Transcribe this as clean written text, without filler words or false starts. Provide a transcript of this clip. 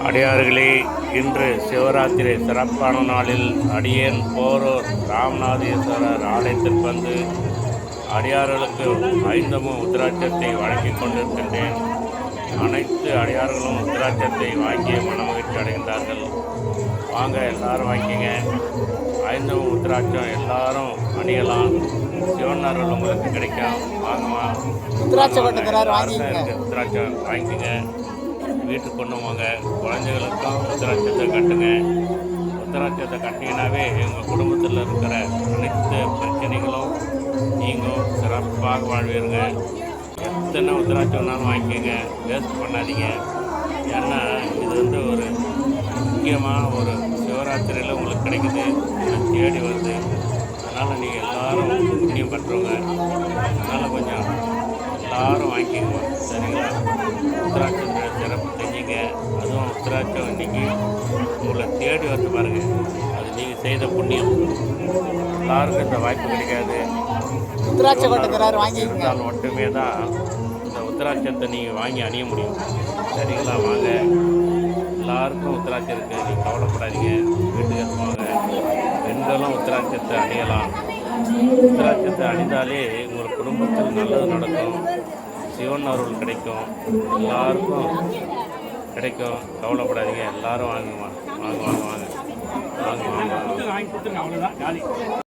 அடியார்களே, இன்று சிவராத்திரி சிறப்பான நாளில் அடியேன் போரூர் ராமநாதேஸ்வரர் ஆலயத்திற்கு வந்து அடியார்களுக்கு ஐந்தமும் உத்திராட்சத்தை வழங்கிக் கொண்டிருக்கின்றேன். அனைத்து அடியார்களும் உத்திராட்சத்தை வாங்கிய மனமகிழ்ச்சி அடைகின்றார்கள். வாங்க, எல்லாரும் வாங்கிங்க. ஐந்தமும் உத்திராட்சம் எல்லாரும் அணியலாம். சிவன் அருள் உங்களுக்கு கிடைக்கும். வாங்கம்மா, உத்திராட்சம் வாங்கிக்கங்க. வீட்டுக்கு கொண்டு வாங்க. குழந்தைகளுக்கும் உத்திராட்சத்தை கட்டுங்க. உத்திராட்சத்தை கட்டிங்கனாவே எங்கள் குடும்பத்தில் இருக்கிற அனைத்து பிரச்சனைகளும் நீங்களும் சிறப்பாக வாழ்வீருங்க. எத்தனை உத்திராட்சம் வேணாலும் வாங்கிக்கோங்க, வேஸ்ட் பண்ணாதீங்க. ஏன்னா இது வந்து ஒரு முக்கியமான ஒரு சிவராத்திரியில் உங்களுக்கு கிடைக்குது, தேடி வருது. அதனால் நீங்கள் எல்லோரும் புண்ணியம் பண்ணுறவங்க, அதனால் கொஞ்சம் எல்லோரும் வாங்கிக்கோங்க, சரிங்களா? உத்திராட்சத்தை சிறப்பு செஞ்சீங்க. அதுவும் உத்திராட்சம் இன்றைக்கி உங்களை தேடி வந்து பாருங்கள், அது நீங்கள் செய்த புண்ணியம். எல்லாருக்கும் இந்த வாய்ப்பு கிடைக்காது. உத்திராட்சம் இருந்தால் மட்டுமே தான் இந்த உத்திராட்சத்தை நீங்கள் வாங்கி அணிய முடியும், சரிங்களா? வாங்க, எல்லாருக்கும் உத்திராட்சம் இருக்குது, நீங்கள் கவலைப்படாதீங்க. வீட்டுக்கு எடுத்துவாங்க. பெண்களும் உத்திராட்சத்தை அணியலாம். உத்திராட்சத்தை அணிந்தாலே உங்கள் குடும்பத்தில் நல்லது நடக்கும், சிவன் அருள் கிடைக்கும், எல்லாருக்கும் கிடைக்கும். கவலைப்படாதீங்க, எல்லாரும் வாங்குமா. வாங்க வாங்க வாங்க வாங்க வாங்க வாங்க.